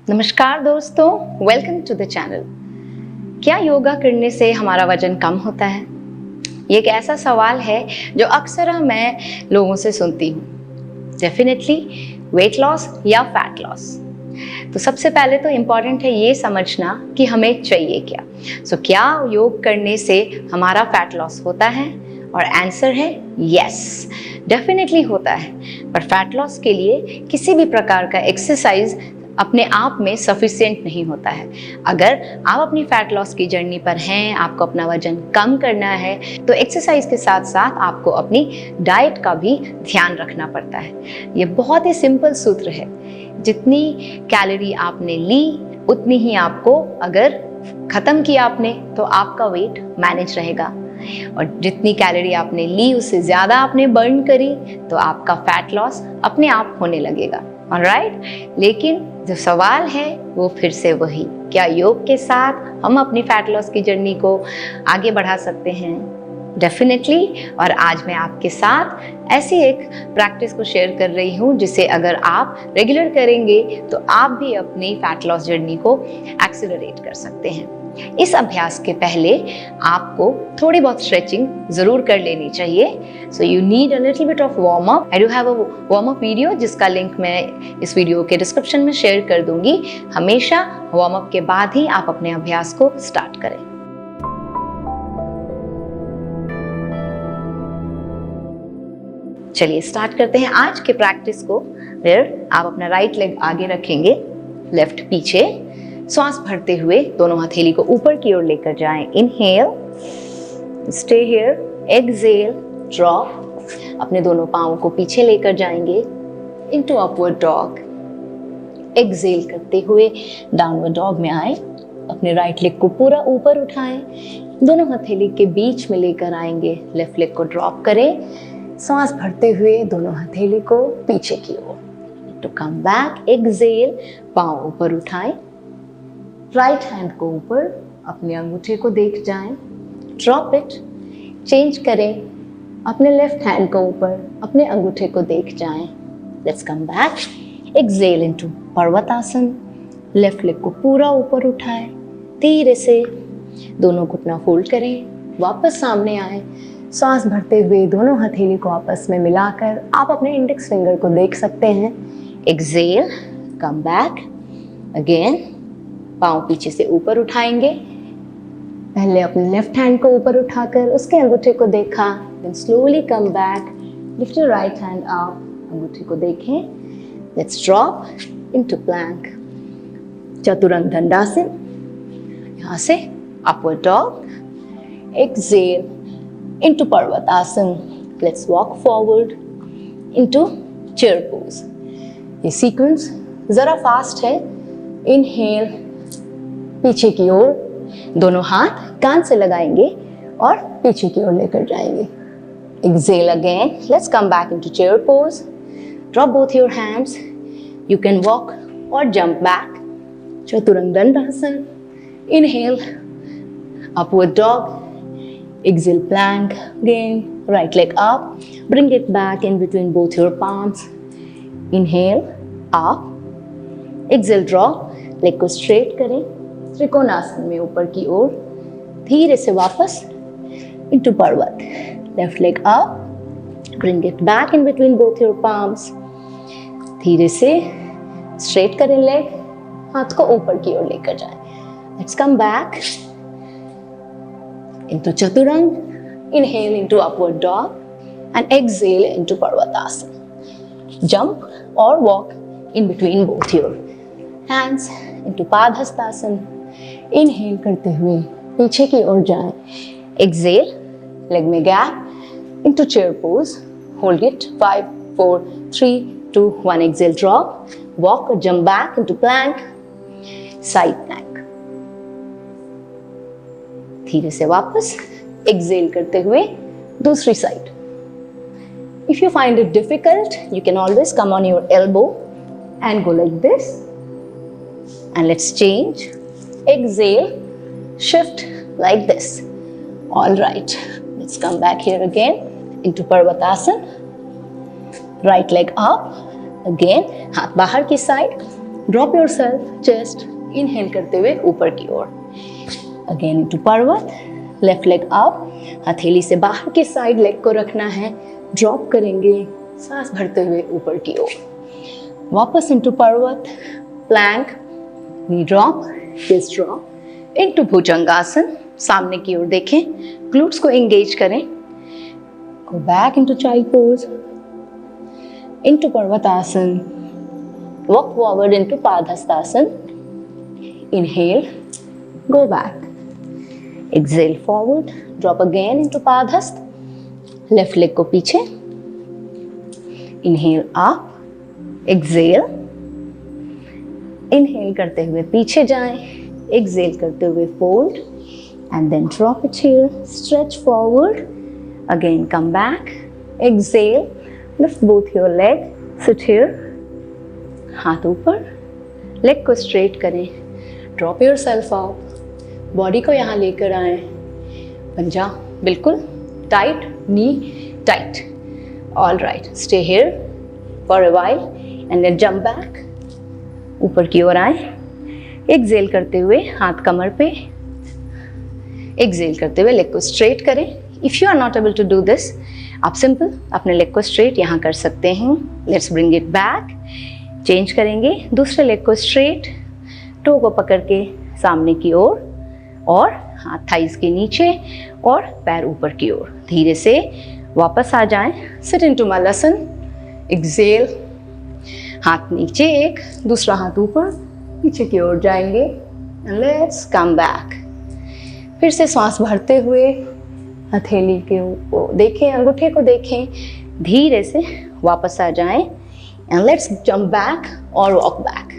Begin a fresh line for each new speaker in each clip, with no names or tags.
नमस्कार दोस्तों, welcome to the channel. क्या योगा करने से हमारा वजन कम होता है? ये एक ऐसा सवाल है जो अक्सर मैं लोगों से सुनती हूँ। डेफिनेटली वेट लॉस या फैट लॉस। तो सबसे पहले तो इम्पॉर्टेंट है ये समझना कि हमें चाहिए क्या। क्या योग करने से हमारा फैट लॉस होता है? और आंसर है यस, डेफिनेटली होता है। पर फैट लॉस के लिए किसी भी प्रकार का एक्सरसाइज अपने आप में सफिशिएंट नहीं होता है। अगर आप अपनी फैट लॉस की जर्नी पर हैं, आपको अपना वजन कम करना है, तो एक्सरसाइज के साथ साथ आपको अपनी डाइट का भी ध्यान रखना पड़ता है। ये बहुत ही सिंपल सूत्र है। जितनी कैलोरी आपने ली उतनी ही आपको, अगर खत्म किया आपने तो आपका वेट मैनेज रहेगा, और जितनी कैलोरी आपने ली उससे ज़्यादा आपने बर्न करी तो आपका फैट लॉस अपने आप होने लगेगा। ऑलराइट, लेकिन जो सवाल है वो फिर से वही, क्या योग के साथ हम अपनी फैट लॉस की जर्नी को आगे बढ़ा सकते हैं? डेफिनेटली। और आज मैं आपके साथ ऐसी एक प्रैक्टिस को शेयर कर रही हूँ जिसे अगर आप रेगुलर करेंगे तो आप भी अपनी फैट लॉस जर्नी को एक्सेलरेट कर सकते हैं। इस अभ्यास के पहले आपको थोड़ी बहुत स्ट्रेचिंग जरूर कर लेनी चाहिए। So you need a little bit of warm up. I do have a warm up video जिसका लिंक मैं इस वीडियो के डिस्क्रिप्शन में शेयर कर दूंगी। हमेशा वार्म अप के बाद ही आप अपने अभ्यास को स्टार्ट करें। चलिए स्टार्ट करते हैं आज के प्रैक्टिस को। फिर आप अपना राइट लेग आगे रखेंगे, लेफ्ट पीछे, श्वास भरते हुए दोनों हथेली को ऊपर की ओर लेकर जाएं। Inhale, stay here, exhale, drop. अपने दोनों पांवों को पीछे लेकर जाएंगे इनटू अपवर्ड डॉग। एक्सहेल करते हुए डाउनवर्ड डॉग में आए। अपने राइट लेग को पूरा ऊपर उठाएं, दोनों हथेली के बीच में लेकर आएंगे। लेफ्ट लेग को ड्रॉप करें, सांस भरते हुए दोनों हथेली को पीछे की ओर। टू कम बैक, एक्सहेल, पांव ऊपर उठाएं, राइट हैंड को ऊपर, अपने अंगूठे को देख जाएं, ड्रॉप इट, चेंज करें, अपने लेफ्ट हैंड को ऊपर, अपने अंगूठे को देख जाएं। Let's come back, exhale into पर्वतासन। लेफ्ट लेग को पूरा ऊपर उठाएं, धीरे से दोनों घुटना फोल्ड करें, वापस सामने आए। सांस भरते हुए दोनों हथेली को आपस में मिलाकर आप अपने इंडेक्स फिंगर को देख सकते हैं। एक्सहेल, कम बैक अगेन, पांव पीछे से ऊपर उठाएंगे। पहले अपने लेफ्ट हैंड को ऊपर उठाकर उसके अंगूठे को देखा, then slowly come back, lift your right hand up, अंगूठे को देखें। Let's drop into plank, Chaturanga Dandasana. यहाँ से upward dog, exhale into Parvatasana. Let's walk forward into chair pose. ये सीक्वेंस जरा फास्ट है। इनहेल, पीछे की ओर, दोनों हाथ कान से लगाएंगे और पीछे की ओर लेकर जाएंगे। Exhale again, let's come back into chair pose. Drop both your hands, you can walk और जंप बैक, चतुरंग दंडासन। Inhale, upward dog, exhale plank again, right leg up, bring it back in between both your palms. Inhale up, exhale drop, leg को straight करें, त्रिकोणासन में ऊपर की ओर, धीरे से वापस into पर्वत। Left leg up, bring it back in between both your palms. धीरे से straight करें leg, हाथ को ऊपर की ओर लेकर जाएं। Let's come back into Chaturang, inhale into upward dog and exhale into Parvatasana. Jump or walk in between both your hands into Padhastasana. Inhale करते हुए पीछे की ओर जाएं. Exhale, leg में gap into chair pose. Hold it 5, 4, 3, 2, 1. Exhale, drop. Walk or jump back into plank, side plank. धीरे से वापस exhale करते हुए दूसरी side. If you find it difficult, you can always come on your elbow and go like this. And let's change. Exhale, shift like this. All right. Let's come back here again into Parvatasana. Right leg up. Again, हाथ बाहर की side, drop yourself chest, inhale करते हुए ऊपर की ओर, again into पर्वत, left leg up, हथेली से बाहर के साइड लेग को रखना है, ड्रॉप करेंगे, सांस भरते हुए ऊपर की ओर, वापस इनटू पर्वत, plank, knee drop, chest drop, into भुजंगासन, सामने की ओर देखें, ग्लूट्स को एंगेज करें, go back into child pose, into पर्वतासन, वॉक फॉरवर्ड इनटू पादहस्तासन, inhale, go back, exhale forward, drop again into पादहस्त, लेफ्ट लेग को पीछे, इनहेल अप, एक्सेल, इनहेल करते हुए पीछे जाएं, एक्सेल करते हुए fold, and then drop it here, stretch forward, again come back, exhale, lift both your leg, sit here, हाथ ऊपर, लेग को स्ट्रेट करें, ड्रॉप योरसेल्फ अप, बॉडी को यहाँ लेकर आए, पंजा बिल्कुल tight, knee tight, all right, stay here for a while and then jump back, ऊपर की ओर आए, एक्सेल करते हुए हाथ कमर पे, एक्सेल करते हुए लेग को स्ट्रेट करें। If you are not able to do this, आप सिंपल अपने लेग को स्ट्रेट यहाँ कर सकते हैं। Let's bring it back, change करेंगे, दूसरे लेग को स्ट्रेट, टो को पकड़ के सामने की ओर और हाथ थाइज के नीचे और पैर ऊपर की ओर, धीरे से वापस आ जाएं, सिट इनटू मलासन, एक्सेल, हाथ नीचे एक, दूसरा हाथ ऊपर, पीछे की ओर जाएंगे, एंड लेट्स कम बैक, फिर से सांस भरते हुए हथेली के ऊपर देखें, अंगूठे को देखें, धीरे से वापस आ जाएं, एंड लेट्स जंप बैक और walk back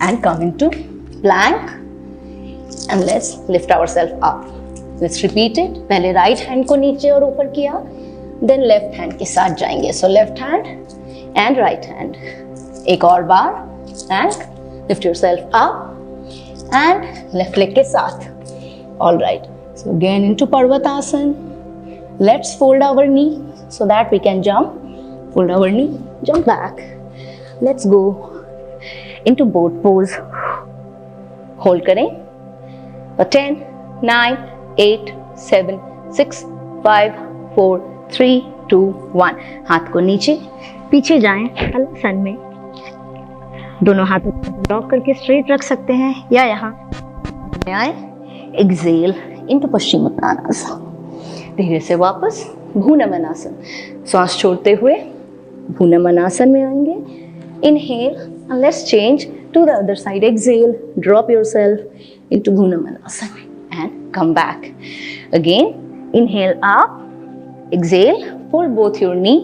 and come into plank and let's lift ourself up. Let's repeat it, पहले राइट हैंड को नीचे और ऊपर किया, देन लेफ्ट हैंड के साथ जाएंगे, so left hand and right hand, एक और बार, and lift yourself up and left leg के साथ, all right, so again into Parvatasana, let's fold our knee so that we can jump, fold our knee, jump back, let's go into boat pose, hold करें for 10, 9, 8, 7, 6, 5, 4, 3, 2, 1, हाथ को नीचे पीछे जाएं, हलासन में दोनों हाथों को लॉक करके स्ट्रेट रख सकते हैं या यहाँ आए, एक्सेल इनटू पश्चिमोत्तानासन, धीरे से वापस भूनमनासन, सांस छोड़ते हुए भूनमनासन में आएंगे, inhale and let's change to the other side, exhale, drop yourself into भूनमनासन and come back, again inhale up, exhale, fold both your knee,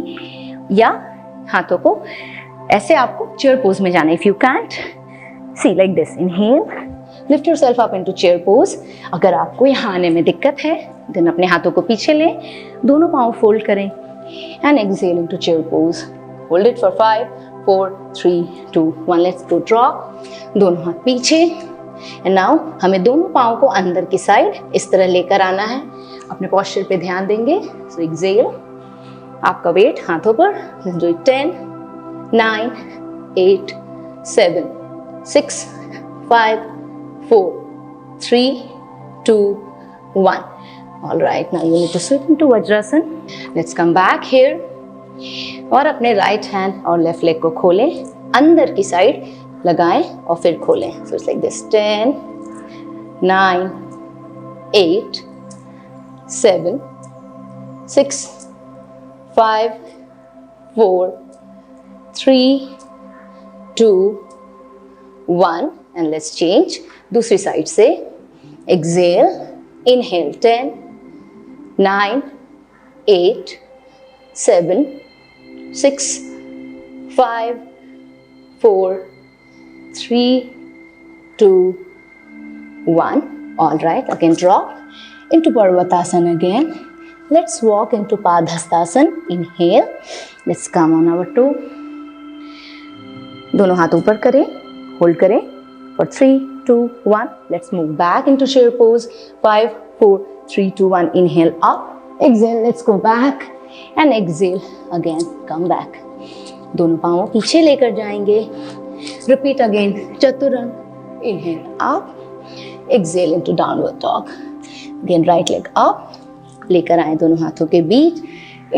या हाथों को ऐसे आपको चेयर पोज में जाना, if you can't, see like this, inhale, lift yourself up into chair pose. अगर आपको यहाँ आने में दिक्कत है, देन अपने हाथों को पीछे लें, दोनों पाँव फोल्ड करें and exhale into chair pose, hold it for 5, 4, 3, 2, 1, let's go drop, दोनों हाथ पीछे, एंड नाउ हमें दोनों पाँव को अंदर की साइड इस तरह लेकर आना है, अपने पोस्चर पे ध्यान देंगे, सो एक्सेल, आपका वेट हाथों पर, let's do it 10, 9, 8, 7, 6, 5, 4, 3, 2, 1. All right, now you need to switch into Vajrasana. Let's come back here. और अपने राइट हैंड और लेफ्ट लेग को खोलें, अंदर की साइड लगाएं और फिर खोलें. So it's like this, 10, 9, 8, 7, 6, 5, 4, 3, 2, 1, and let's change. दूसरी साइड से Excel, inhale 10, 9, 8, 7, 6, 5, 4, 3, 2, 1. All right, again drop into Parvatasana again. Let's walk into Padhastasana. Inhale. Let's come on our toe. दोनों हाथ ऊपर करें, होल्ड करें for 3, 2, 1. Let's move back into chair pose. 5, 4, 3, 2, 1. Inhale up. Exhale. Let's go back and exhale again. Come back. दोनों पाँव पीछे लेकर जाएंगे. Repeat again, Chaturanga. Inhale up, exhale into downward dog. Again, right leg up, लेकर आए दोनों हाथों के बीच.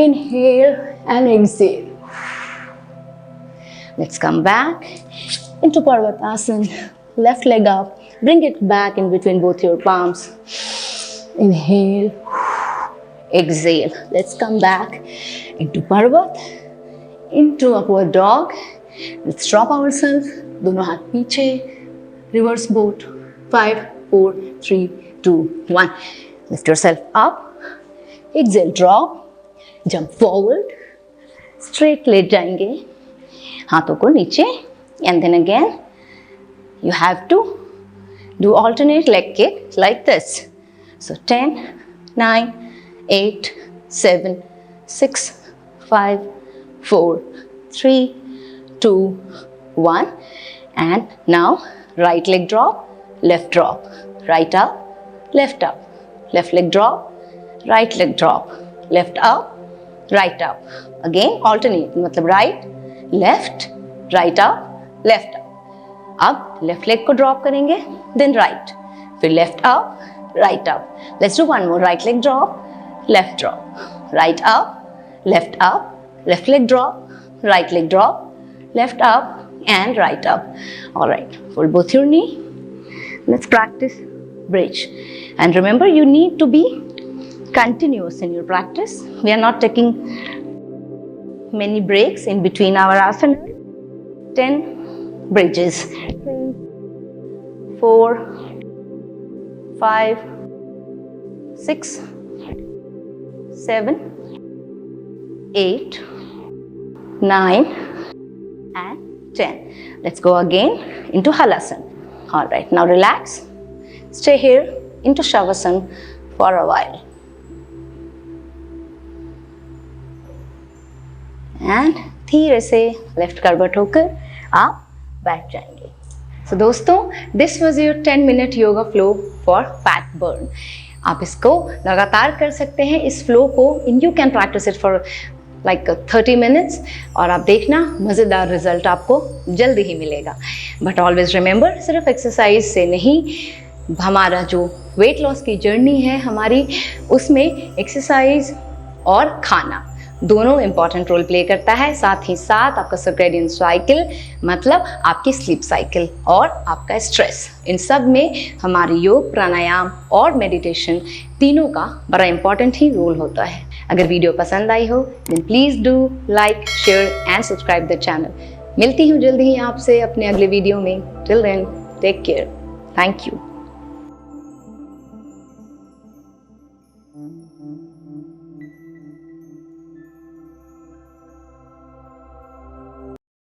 Inhale and exhale. Let's come back into Parvatasana. Left leg up, bring it back in between both your palms. Inhale, exhale. Let's come back into Parvat, into upward dog. Let's drop ourselves. दोनों हाथ पीछे. Reverse boat. 5, 4, 3, 2, 1. Lift yourself up. Exhale, drop. Jump forward. Straight लेट जाएंगे. हाथों को नीचे. And then again, you have to do alternate leg kick like this. So 10, 9, 8, 7, 6, 5, 4, 3, 2, 1. And now right leg drop, left drop, right up, left up, left leg drop, right leg drop, left up, right up. Again alternate, मतलब right, left, right up, left up. अब left leg को drop करेंगे, then right, फिर left up, right up. Let's do one more. Right leg drop, left drop, right up, left leg drop, right leg drop, left up and right up. All right, fold both your knee. Let's practice bridge. And remember, you need to be continuous in your practice. We are not taking many breaks in between our asanas. 10 bridges. 3, 4, 5, 6, 7, 8, 9 and 10. Let's go again into Halasana. All right, now relax. Stay here into Shavasana for a while. And धीरे से left करवट होकर आप बैठ जाएंगे. So दोस्तों, this was your 10-minute yoga flow for fat burn. आप इसको लगातार कर सकते हैं इस फ्लो को. You can practice it for like 30 minutes और आप देखना मज़ेदार रिजल्ट आपको जल्दी ही मिलेगा. बट ऑलवेज रिमेंबर, सिर्फ एक्सरसाइज से नहीं, हमारा जो वेट लॉस की जर्नी है हमारी, उसमें एक्सरसाइज और खाना दोनों इंपॉर्टेंट रोल प्ले करता है. साथ ही साथ आपका सर्कैडियन साइकिल, मतलब आपकी स्लीप साइकिल और आपका स्ट्रेस, इन सब में हमारे योग, प्राणायाम और मेडिटेशन तीनों का बड़ा इंपॉर्टेंट ही रोल होता है. अगर वीडियो पसंद आई हो then please do like, share and subscribe the channel. मिलती हूँ जल्दी ही आपसे अपने अगले वीडियो में. Till then, take care. Thank you.